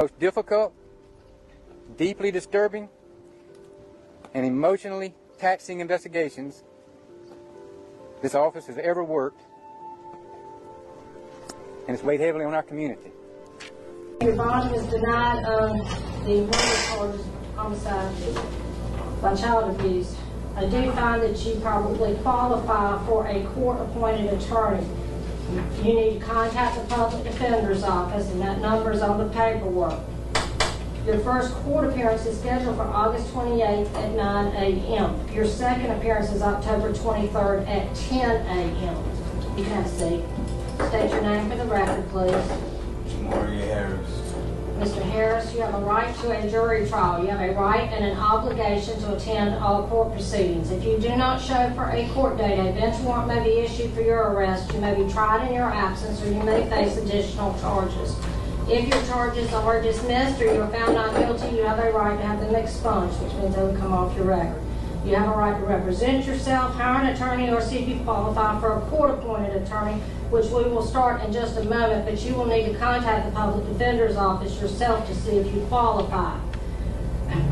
Most difficult, deeply disturbing, and emotionally taxing investigations this office has ever worked, and it's weighed heavily on our community. Your bond was denied of the murder charges, homicide by child abuse. I do find that you probably qualify for a court-appointed attorney. You need to contact the public defender's office, and that number is on the paperwork. Your first court appearance is scheduled for August 28th at 9 a.m. Your second appearance is October 23rd at 10 a.m. You can have a seat. State your name for the record, please. Javeayah Harris. Mr. Harris, you have a right to a jury trial. You have a right and an obligation to attend all court proceedings. If you do not show for a court date, a bench warrant may be issued for your arrest. You may be tried in your absence, or you may face additional charges. If your charges are dismissed or you are found not guilty, you have a right to have them expunged, which means they will come off your record. You have a right to represent yourself, hire an attorney, or see if you qualify for a court-appointed attorney, which we will start in just a moment, but you will need to contact the public defender's office yourself to see if you qualify.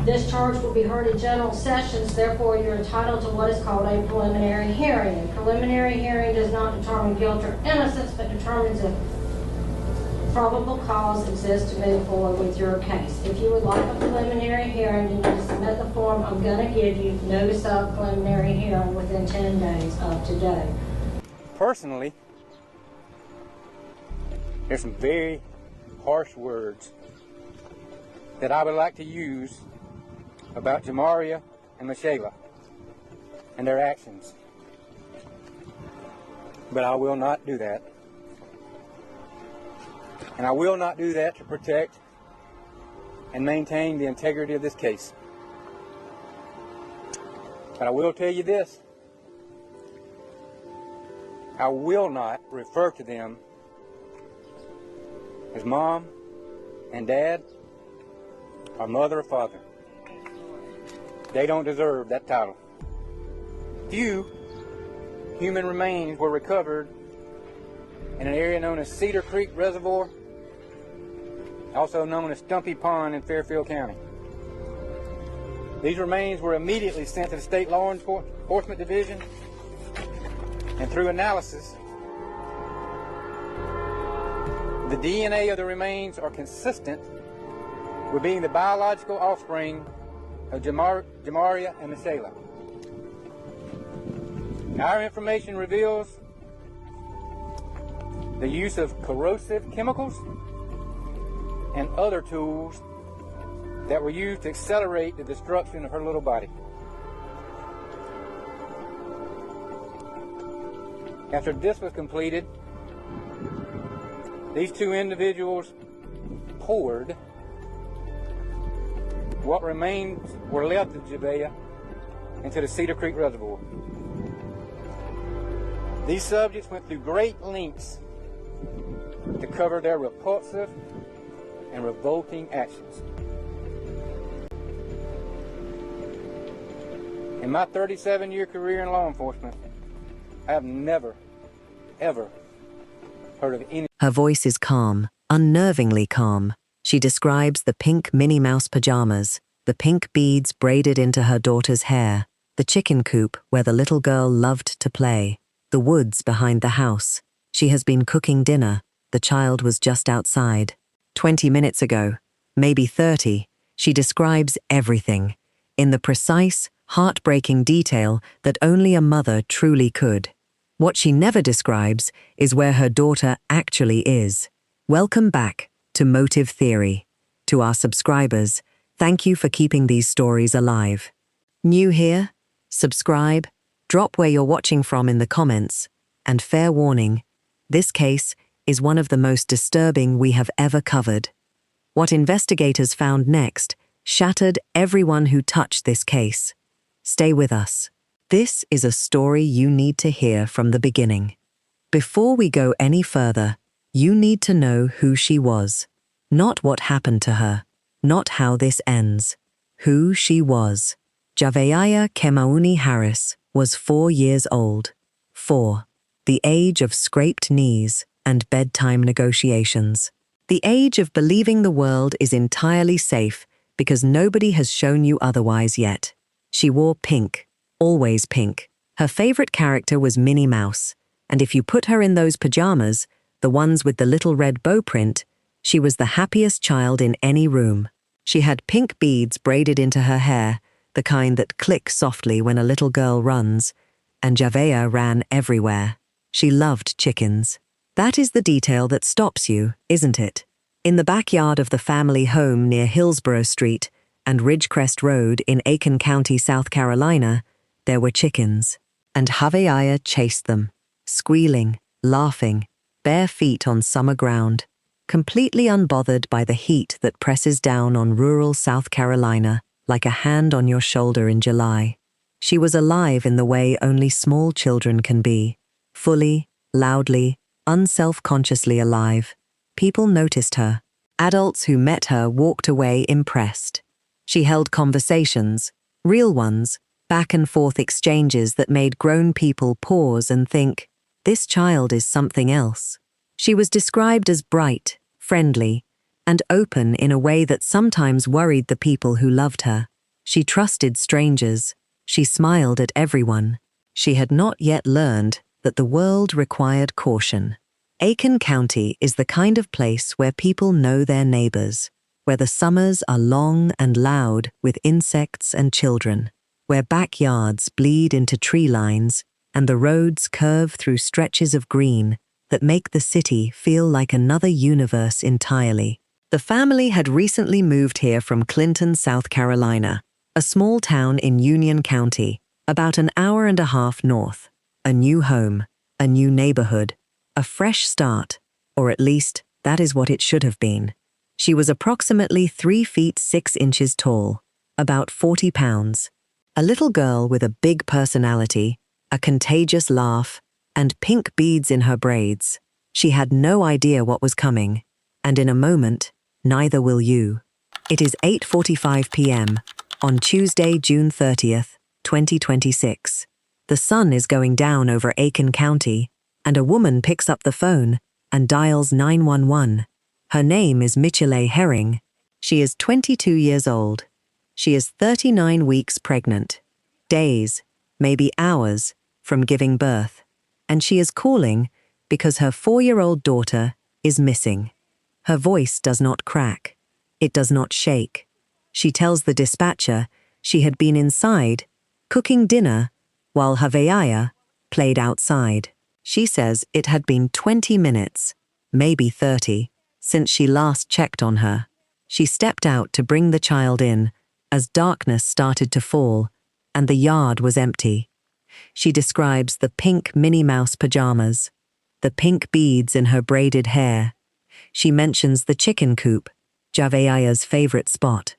This charge will be heard in general sessions, therefore you're entitled to what is called a preliminary hearing. A preliminary hearing does not determine guilt or innocence, but determines if probable cause exists to move forward with your case. If you would like a preliminary hearing, you need to submit the form I'm going to give you, notice of preliminary hearing, within 10 days of today. Personally, there's some very harsh words that I would like to use about Johmarea and Michilae and their actions, but I will not do that. And I will not do that to protect and maintain the integrity of this case. But I will tell you this: I will not refer to them as mom and dad, or mother or father. They don't deserve that title. Few human remains were recovered in an area known as Cedar Creek Reservoir, also known as Stumpy Pond in Fairfield County. These remains were immediately sent to the State Law Enforcement Division, and through analysis, the DNA of the remains are consistent with being the biological offspring of Johmarea and Michilae. Our information reveals the use of corrosive chemicals and other tools that were used to accelerate the destruction of her little body. After this was completed, these two individuals poured what remains were left of Javeayah into the Cedar Creek Reservoir. These subjects went through great lengths to cover their repulsive and revolting actions. In my 37-year career in law enforcement, I have never, ever heard of any. Her voice is calm, unnervingly calm. She describes the pink Minnie Mouse pajamas, the pink beads braided into her daughter's hair, the chicken coop where the little girl loved to play, the woods behind the house. She has been cooking dinner. The child was just outside. 20 minutes ago, maybe 30, she describes everything, in the precise, heartbreaking detail that only a mother truly could. What she never describes is where her daughter actually is. Welcome back to Motive Theory. To our subscribers, thank you for keeping these stories alive. New here? Subscribe, drop where you're watching from in the comments, and fair warning, this case is one of the most disturbing we have ever covered. What investigators found next shattered everyone who touched this case. Stay with us. This is a story you need to hear from the beginning. Before we go any further, you need to know who she was. Not what happened to her, not how this ends. Who she was. Javeayah Harris was 4 years old. 4. The age of scraped knees and bedtime negotiations. The age of believing the world is entirely safe because nobody has shown you otherwise yet. She wore pink, always pink. Her favorite character was Minnie Mouse, and if you put her in those pajamas, the ones with the little red bow print, she was the happiest child in any room. She had pink beads braided into her hair, the kind that click softly when a little girl runs, and Javeayah ran everywhere. She loved chickens. That is the detail that stops you, isn't it? In the backyard of the family home near Hillsborough Street and Ridgecrest Road in Aiken County, South Carolina, there were chickens, and Javeayah chased them, squealing, laughing, bare feet on summer ground, completely unbothered by the heat that presses down on rural South Carolina like a hand on your shoulder in July. She was alive in the way only small children can be, fully, loudly, unself-consciously alive. People noticed her. Adults who met her walked away impressed. She held conversations, real ones, back and forth exchanges that made grown people pause and think, this child is something else. She was described as bright, friendly, and open in a way that sometimes worried the people who loved her. She trusted strangers. She smiled at everyone. She had not yet learned that the world required caution. Aiken County is the kind of place where people know their neighbors, where the summers are long and loud with insects and children, where backyards bleed into tree lines and the roads curve through stretches of green that make the city feel like another universe entirely. The family had recently moved here from Clinton, South Carolina, a small town in Union County, about an hour and a half north. A new home, a new neighborhood, a fresh start, or at least that is what it should have been. She was approximately 3 feet 6 inches tall, about 40 pounds, a little girl with a big personality, a contagious laugh, and pink beads in her braids. She had no idea what was coming, and in a moment, neither will you. It is 8:45 p.m. on Tuesday, June 30th, 2026. The sun is going down over Aiken County, and a woman picks up the phone and dials 911. Her name is Michilae Herring. She is 22 years old. She is 39 weeks pregnant, days, maybe hours, from giving birth, and she is calling because her 4-year-old daughter is missing. Her voice does not crack. It does not shake. She tells the dispatcher she had been inside, cooking dinner, while Javeayah played outside. She says it had been 20 minutes, maybe 30, since she last checked on her. She stepped out to bring the child in as darkness started to fall and the yard was empty. She describes the pink Minnie Mouse pajamas, the pink beads in her braided hair. She mentions the chicken coop, Javeayah's favorite spot.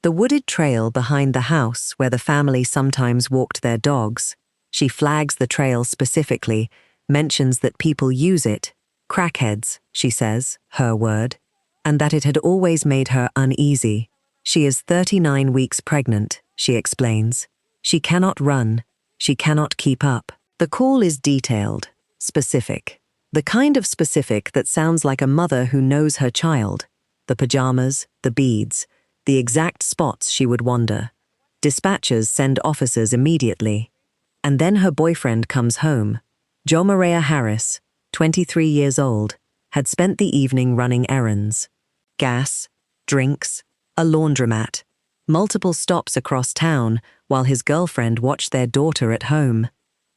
The wooded trail behind the house where the family sometimes walked their dogs. She flags the trail specifically, mentions that people use it, crackheads, she says, her word, and that it had always made her uneasy. She is 39 weeks pregnant, she explains. She cannot run. She cannot keep up. The call is detailed, specific. The kind of specific that sounds like a mother who knows her child. The pajamas, the beads, the exact spots she would wander. Dispatchers send officers immediately. And then her boyfriend comes home. Javeayah Harris, 23 years old, had spent the evening running errands. Gas, drinks, a laundromat, multiple stops across town while his girlfriend watched their daughter at home.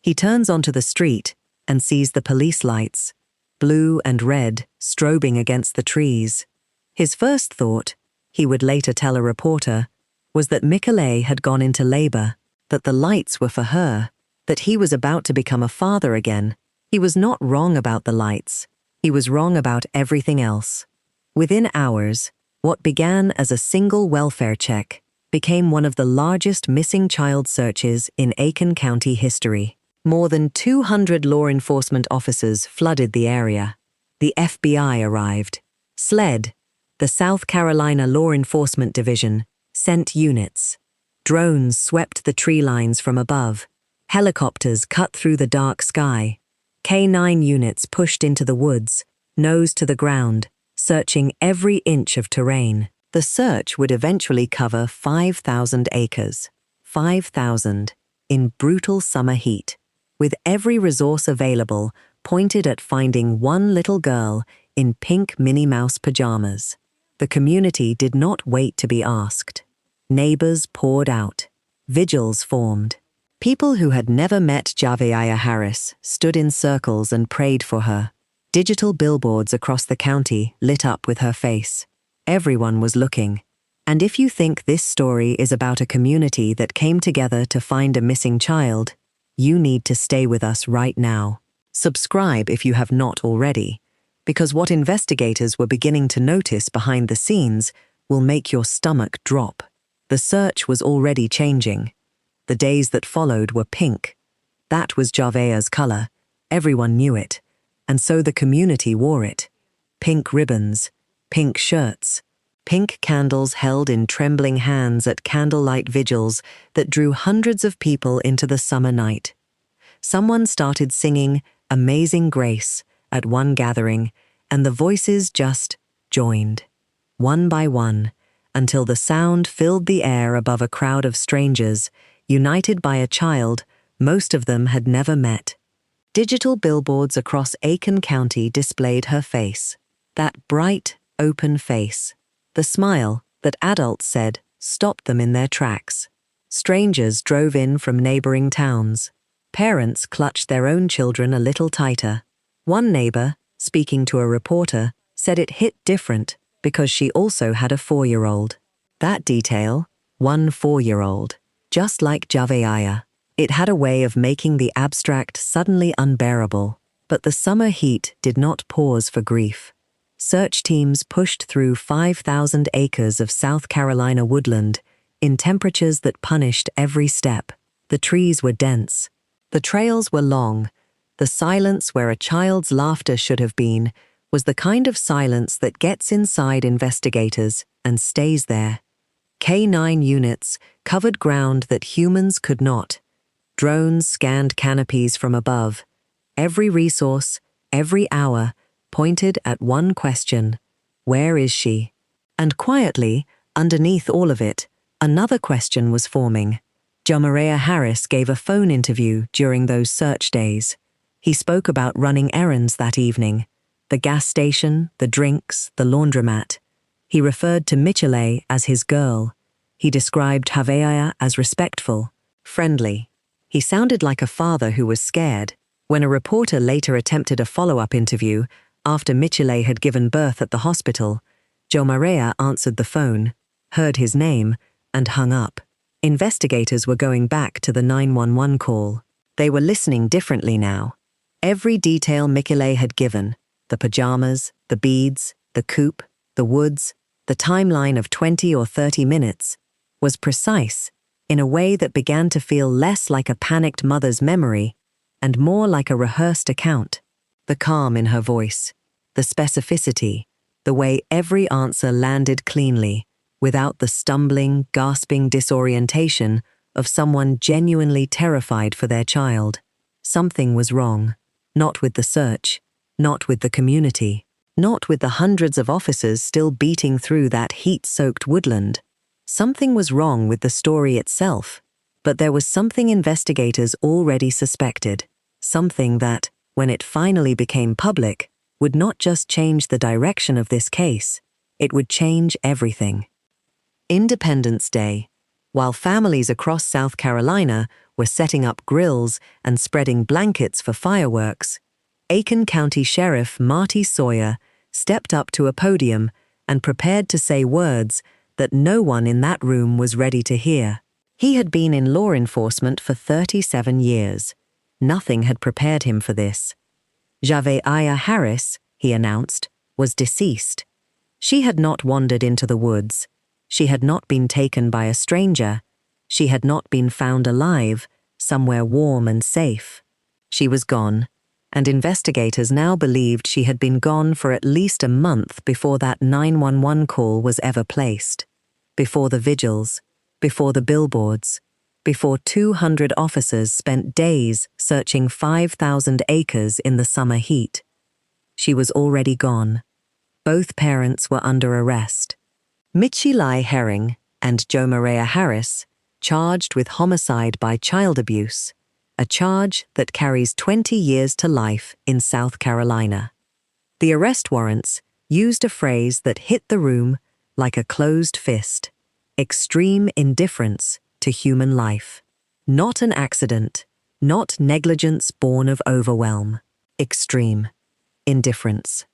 He turns onto the street and sees the police lights, blue and red, strobing against the trees. His first thought, he would later tell a reporter, was that Michilae had gone into labor, that the lights were for her, that he was about to become a father again. He was not wrong about the lights. He was wrong about everything else. Within hours, what began as a single welfare check became one of the largest missing child searches in Aiken County history. More than 200 law enforcement officers flooded the area. The FBI arrived. SLED, the South Carolina Law Enforcement Division, sent units. Drones swept the tree lines from above. Helicopters cut through the dark sky. K-9 units pushed into the woods, nose to the ground, searching every inch of terrain. The search would eventually cover 5,000 acres. 5,000 in brutal summer heat, with every resource available pointed at finding one little girl in pink Minnie Mouse pajamas. The community did not wait to be asked. Neighbors poured out. Vigils formed. People who had never met Javeayah Harris stood in circles and prayed for her. Digital billboards across the county lit up with her face. Everyone was looking. And if you think this story is about a community that came together to find a missing child, you need to stay with us right now. Subscribe if you have not already, because what investigators were beginning to notice behind the scenes will make your stomach drop. The search was already changing. The days that followed were pink. That was Javeayah's color. Everyone knew it. And so the community wore it. Pink ribbons, pink shirts, pink candles held in trembling hands at candlelight vigils that drew hundreds of people into the summer night. Someone started singing Amazing Grace at one gathering, and the voices just joined, one by one, until the sound filled the air above a crowd of strangers, united by a child most of them had never met. Digital billboards across Aiken County displayed her face, that bright, open face, the smile that adults said stopped them in their tracks. Strangers drove in from neighboring towns. Parents clutched their own children a little tighter. One neighbor, speaking to a reporter, said it hit different because she also had a 4-year-old. That detail, one 4-year-old, just like Javeayah. It had a way of making the abstract suddenly unbearable, but the summer heat did not pause for grief. Search teams pushed through 5,000 acres of South Carolina woodland in temperatures that punished every step. The trees were dense. The trails were long. The silence where a child's laughter should have been was the kind of silence that gets inside investigators and stays there. K-9 units covered ground that humans could not. Drones scanned canopies from above. Every resource, every hour, pointed at one question: where is she? And quietly, underneath all of it, another question was forming. Johmarea Harris gave a phone interview during those search days. He spoke about running errands that evening, the gas station, the drinks, the laundromat. He referred to Michilae as his girl. He described Javeayah as respectful, friendly. He sounded like a father who was scared. When a reporter later attempted a follow-up interview after Michilae had given birth at the hospital, Johmarea answered the phone, heard his name, and hung up. Investigators were going back to the 911 call. They were listening differently now. Every detail Michilae had given, the pajamas, the beads, the coop, the woods, the timeline of 20 or 30 minutes, was precise in a way that began to feel less like a panicked mother's memory and more like a rehearsed account. The calm in her voice, the specificity, the way every answer landed cleanly, without the stumbling, gasping disorientation of someone genuinely terrified for their child. Something was wrong. Not with the search, not with the community, not with the hundreds of officers still beating through that heat-soaked woodland. Something was wrong with the story itself, but there was something investigators already suspected, something that, when it finally became public, would not just change the direction of this case, it would change everything. Independence Day, while families across South Carolina were setting up grills and spreading blankets for fireworks, Aiken County Sheriff Marty Sawyer stepped up to a podium and prepared to say words that no one in that room was ready to hear. He had been in law enforcement for 37 years. Nothing had prepared him for this. Javeayah Harris, he announced, was deceased. She had not wandered into the woods. She had not been taken by a stranger. She had not been found alive, somewhere warm and safe. She was gone, and investigators now believed she had been gone for at least a month before that 911 call was ever placed, before the vigils, before the billboards, before 200 officers spent days searching 5,000 acres in the summer heat. She was already gone. Both parents were under arrest. Michilae Herring and Javeayah Harris charged with homicide by child abuse, a charge that carries 20 years to life in South Carolina. The arrest warrants used a phrase that hit the room like a closed fist: extreme indifference to human life. Not an accident, not negligence born of overwhelm. Extreme indifference.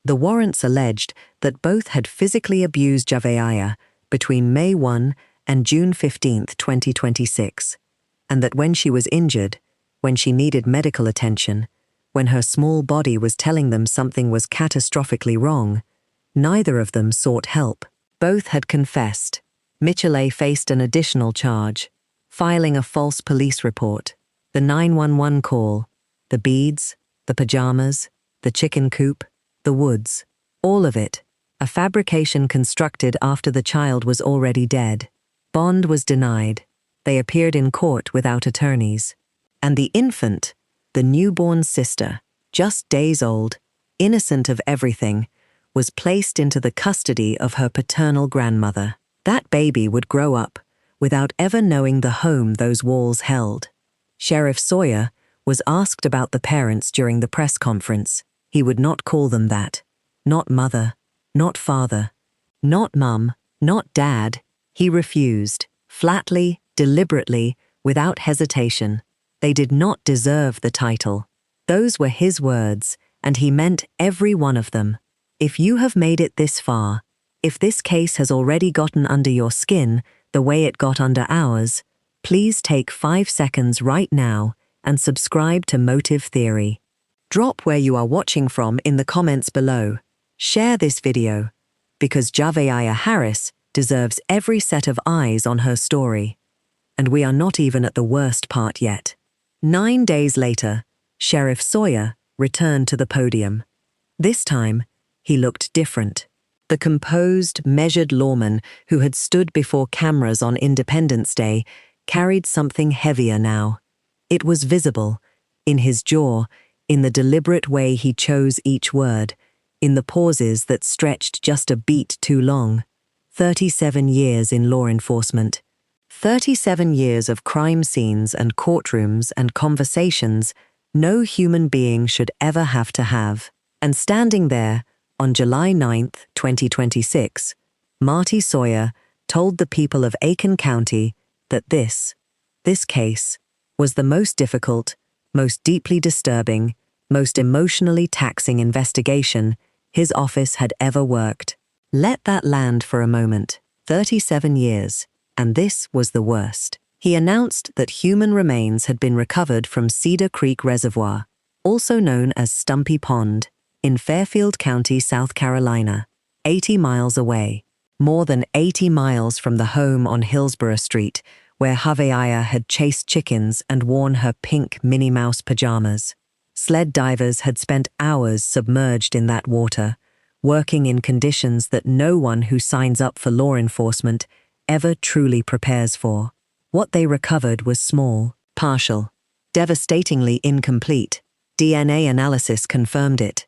The warrants alleged that both had physically abused Javeayah between May 1 and June 15, 2026, and that when she was injured, when she needed medical attention, when her small body was telling them something was catastrophically wrong, neither of them sought help. Both had confessed. Michilae faced an additional charge: filing a false police report. The 911 call, the beads, the pajamas, the chicken coop, the woods, all of it, a fabrication constructed after the child was already dead. Bond was denied. They appeared in court without attorneys. And the infant, the newborn sister, just days old, innocent of everything, was placed into the custody of her paternal grandmother. That baby would grow up without ever knowing the home those walls held. Sheriff Sawyer was asked about the parents during the press conference. He would not call them that. Not mother, not father, not mum, not dad. He refused, flatly, deliberately, without hesitation. They did not deserve the title. Those were his words, and he meant every one of them. If you have made it this far, if this case has already gotten under your skin the way it got under ours, please take 5 seconds right now and subscribe to Motive Theory. Drop where you are watching from in the comments below. Share this video, because Javeayah Harris deserves every set of eyes on her story. And we are not even at the worst part yet. 9 days later, Sheriff Sawyer returned to the podium. This time, he looked different. The composed, measured lawman who had stood before cameras on Independence Day carried something heavier now. It was visible, in his jaw, in the deliberate way he chose each word, in the pauses that stretched just a beat too long. 37 years in law enforcement. 37 years of crime scenes and courtrooms and conversations no human being should ever have to have. And standing there, on July 9, 2026, Marty Sawyer told the people of Aiken County that this case, was the most difficult, most deeply disturbing, most emotionally taxing investigation his office had ever worked. Let that land for a moment. 37 years, and this was the worst. He announced that human remains had been recovered from Cedar Creek Reservoir, also known as Stumpy Pond, in Fairfield County, South Carolina, 80 miles away, more than 80 miles from the home on Hillsborough Street, where Javeayah had chased chickens and worn her pink Minnie Mouse pajamas. Sled divers had spent hours submerged in that water, working in conditions that no one who signs up for law enforcement ever truly prepares for. What they recovered was small, partial, devastatingly incomplete. DNA analysis confirmed it.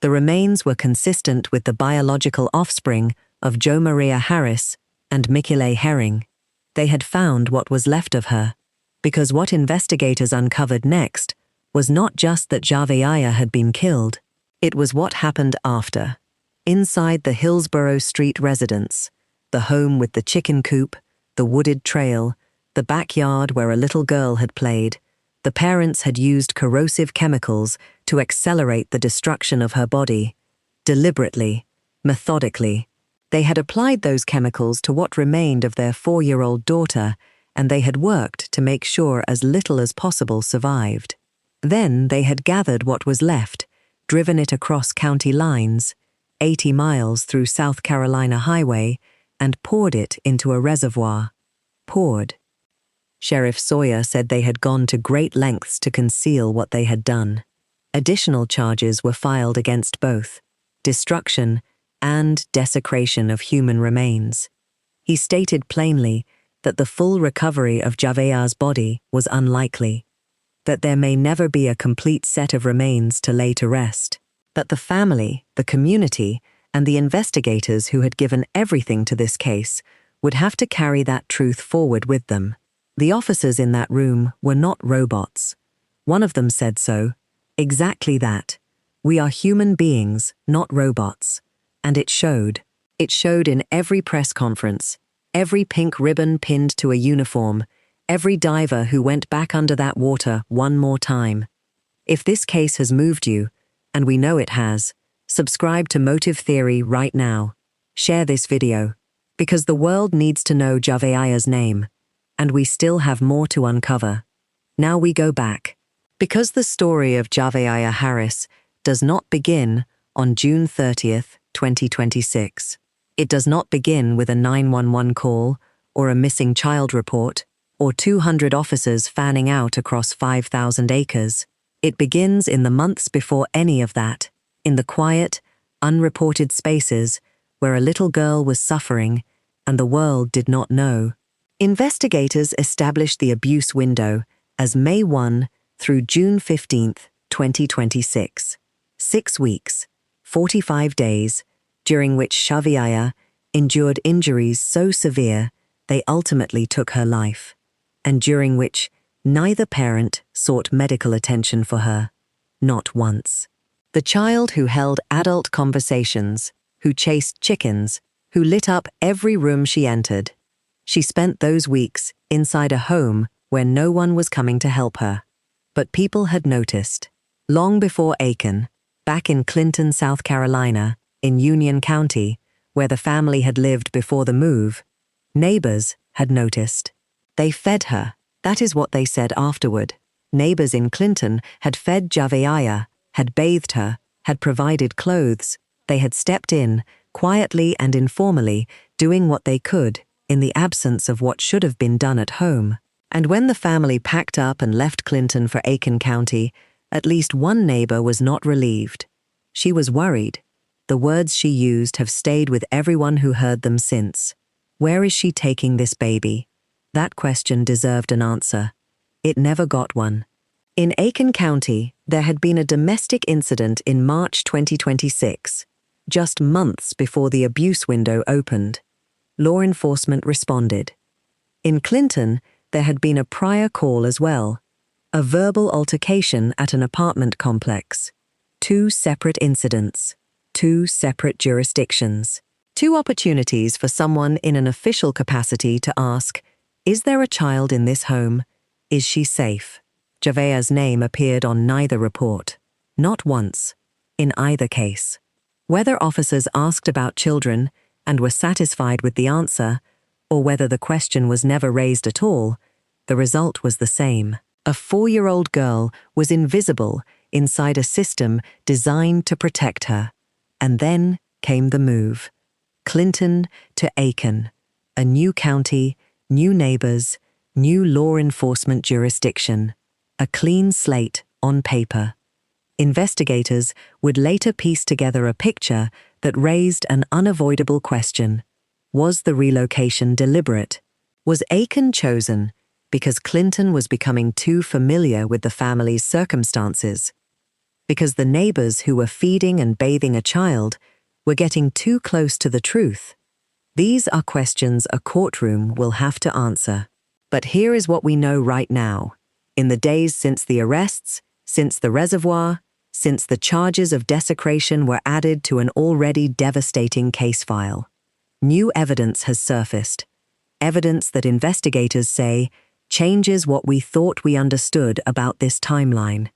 The remains were consistent with the biological offspring of Johmarea Harris and Michilae Herring. They had found what was left of her, because what investigators uncovered next was not just that Javeayah had been killed, it was what happened after. Inside the Hillsborough Street residence, the home with the chicken coop, the wooded trail, the backyard where a little girl had played, the parents had used corrosive chemicals to accelerate the destruction of her body. Deliberately, methodically, they had applied those chemicals to what remained of their 4-year-old daughter, and they had worked to make sure as little as possible survived. Then they had gathered what was left, driven it across county lines, 80 miles through South Carolina Highway, and poured it into a reservoir. Poured. Sheriff Sawyer said they had gone to great lengths to conceal what they had done. Additional charges were filed against both: destruction and desecration of human remains. He stated plainly that the full recovery of Javeayah's body was unlikely, that there may never be a complete set of remains to lay to rest, that the family, the community, and the investigators who had given everything to this case would have to carry that truth forward with them. The officers in that room were not robots. One of them said so. Exactly that. We are human beings, not robots. And it showed. It showed in every press conference, every pink ribbon pinned to a uniform, every diver who went back under that water one more time. If this case has moved you, and we know it has, subscribe to Motive Theory right now. Share this video, because the world needs to know Javeayah's name, and we still have more to uncover. Now we go back. Because the story of Javeayah Harris does not begin on June 30th, 2026. It does not begin with a 911 call or a missing child report or 200 officers fanning out across 5,000 acres. It begins in the months before any of that, in the quiet, unreported spaces where a little girl was suffering and the world did not know. Investigators established the abuse window as May 1 through June 15th, 2026. 6 weeks, 45 days, during which Javeayah endured injuries so severe they ultimately took her life, and during which neither parent sought medical attention for her, not once. The child who held adult conversations, who chased chickens, who lit up every room she entered. She spent those weeks inside a home where no one was coming to help her. But people had noticed. Long before Aiken, back in Clinton, South Carolina, in Union County, where the family had lived before the move, neighbors had noticed. They fed her. That is what they said afterward. Neighbors in Clinton had fed Javeayah, had bathed her, had provided clothes. They had stepped in, quietly and informally, doing what they could, in the absence of what should have been done at home. And when the family packed up and left Clinton for Aiken County, at least one neighbor was not relieved. She was worried. The words she used have stayed with everyone who heard them since. Where is she taking this baby? That question deserved an answer. It never got one. In Aiken County, there had been a domestic incident in March 2026, just months before the abuse window opened. Law enforcement responded. In Clinton, there had been a prior call as well, a verbal altercation at an apartment complex. 2 separate incidents, 2 separate jurisdictions, 2 opportunities for someone in an official capacity to ask, is there a child in this home? Is she safe? Javeayah's name appeared on neither report, not once, in either case. Whether officers asked about children and were satisfied with the answer, or whether the question was never raised at all, the result was the same. A 4-year-old girl was invisible inside a system designed to protect her. And then came the move. Clinton to Aiken, a new county, new neighbors, new law enforcement jurisdiction, a clean slate on paper. Investigators would later piece together a picture that raised an unavoidable question. Was the relocation deliberate? Was Aiken chosen because Clinton was becoming too familiar with the family's circumstances? Because the neighbors who were feeding and bathing a child were getting too close to the truth? These are questions a courtroom will have to answer. But here is what we know right now. In the days since the arrests, since the reservoir, since the charges of desecration were added to an already devastating case file, new evidence has surfaced. Evidence that investigators say changes what we thought we understood about this timeline,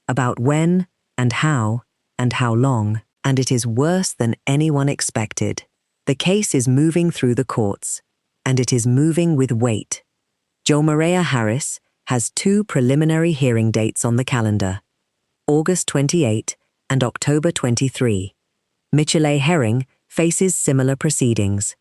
about when and how long, and it is worse than anyone expected. The case is moving through the courts, and it is moving with weight. Javeayah Harris has 2 preliminary hearing dates on the calendar, August 28 and October 23. Michilae Herring faces similar proceedings.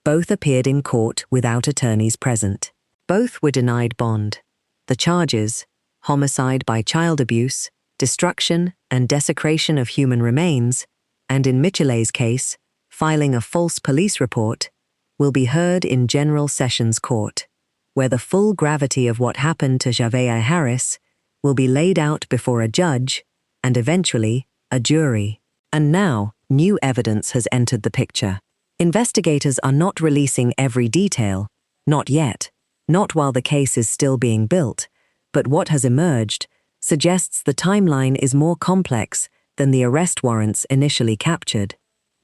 Both appeared in court without attorneys present. Both were denied bond. The charges, homicide by child abuse, destruction and desecration of human remains, and in Michilae's case, filing a false police report, will be heard in General Sessions Court, where the full gravity of what happened to Javeayah Harris will be laid out before a judge and eventually a jury. And now, New evidence has entered the picture. Investigators are not releasing every detail, not yet, not while the case is still being built, but what has emerged suggests the timeline is more complex than the arrest warrants initially captured.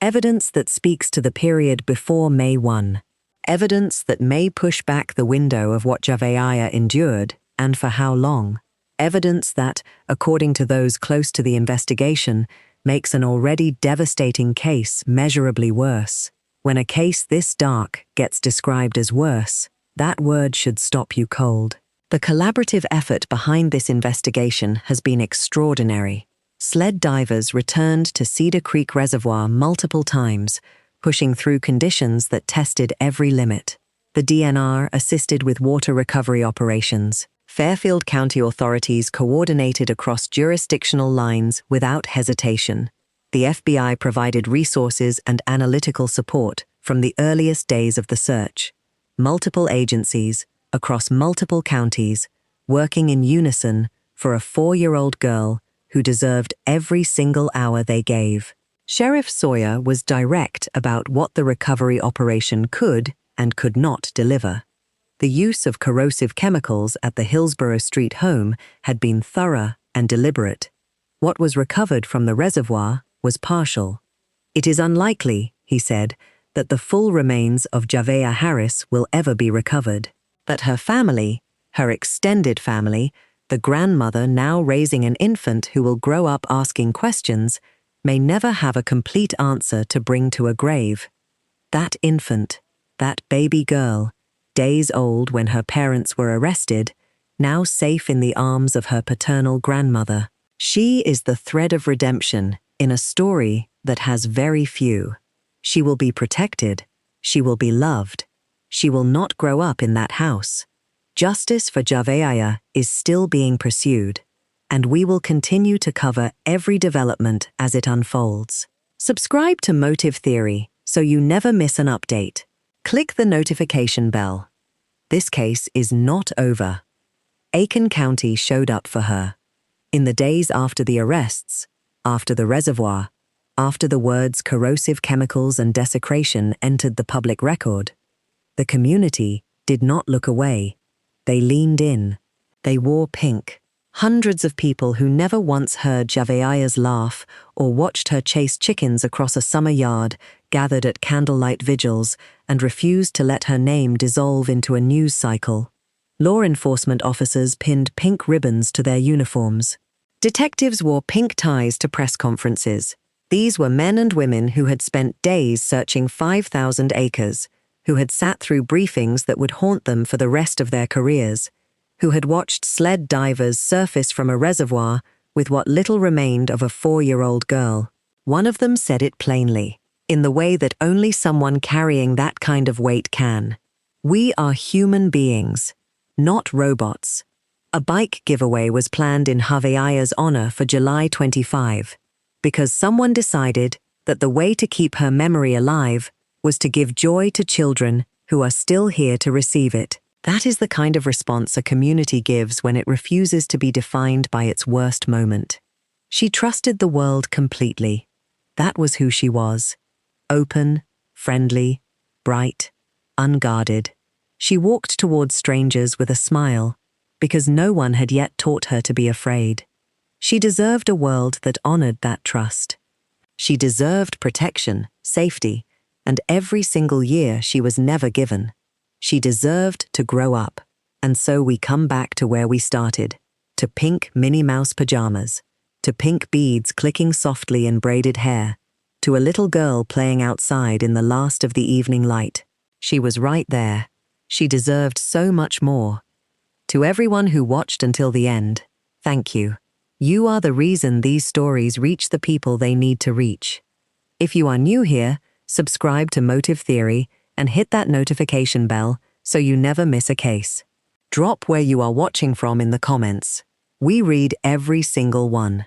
Evidence that speaks to the period before May 1. Evidence that may push back the window of what Javeayah endured and for how long. Evidence that, according to those close to the investigation, makes an already devastating case measurably worse. When a case this dark gets described as worse, that word should stop you cold. The collaborative effort behind this investigation has been extraordinary. Sled divers returned to Cedar Creek Reservoir multiple times, pushing through conditions that tested every limit. The DNR assisted with water recovery operations. Fairfield County authorities coordinated across jurisdictional lines without hesitation. The FBI provided resources and analytical support from the earliest days of the search. Multiple agencies, across multiple counties, working in unison for a 4-year-old girl who deserved every single hour they gave. Sheriff Sawyer was direct about what the recovery operation could and could not deliver. The use of corrosive chemicals at the Hillsborough Street home had been thorough and deliberate. What was recovered from the reservoir was partial. It is unlikely, he said, that the full remains of Javeayah Harris will ever be recovered. That her family, her extended family, the grandmother now raising an infant who will grow up asking questions, may never have a complete answer to bring to a grave. That infant, that baby girl, days old when her parents were arrested, now safe in the arms of her paternal grandmother. She is the thread of redemption in a story that has very few. She will be protected. She will be loved. She will not grow up in that house. Justice for Javeayah is still being pursued, and we will continue to cover every development as it unfolds. Subscribe to Motive Theory so you never miss an update. Click the notification bell. This case is not over. Aiken County showed up for her. In the days after the arrests, after the reservoir, after the words corrosive chemicals and desecration entered the public record, the community did not look away. They leaned in. They wore pink. Hundreds of people who never once heard Javeayah's laugh or watched her chase chickens across a summer yard gathered at candlelight vigils and refused to let her name dissolve into a news cycle. Law enforcement officers pinned pink ribbons to their uniforms. Detectives wore pink ties to press conferences. These were men and women who had spent days searching 5,000 acres, who had sat through briefings that would haunt them for the rest of their careers, who had watched sled divers surface from a reservoir with what little remained of a 4-year-old girl. One of them said it plainly, in the way that only someone carrying that kind of weight can. We are human beings, not robots. A bike giveaway was planned in Javeayah's honor for July 25, because someone decided that the way to keep her memory alive was to give joy to children who are still here to receive it. That is the kind of response a community gives when it refuses to be defined by its worst moment. She trusted the world completely. That was who she was. Open, friendly, bright, unguarded. She walked towards strangers with a smile, because no one had yet taught her to be afraid. She deserved a world that honored that trust. She deserved protection, safety, and every single year she was never given. She deserved to grow up, and so we come back to where we started, to pink Minnie Mouse pajamas, to pink beads clicking softly in braided hair, to a little girl playing outside in the last of the evening light. She was right there. She deserved so much more. To everyone who watched until the end, thank you. You are the reason these stories reach the people they need to reach. If you are new here, subscribe to Motive Theory and hit that notification bell so you never miss a case. Drop where you are watching from in the comments. We read every single one.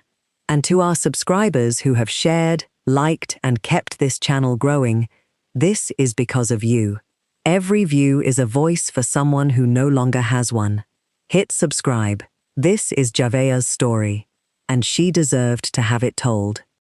And to our subscribers who have shared, liked, and kept this channel growing, this is because of you. Every view is a voice for someone who no longer has one. Hit subscribe. This is Javeayah's story, and she deserved to have it told.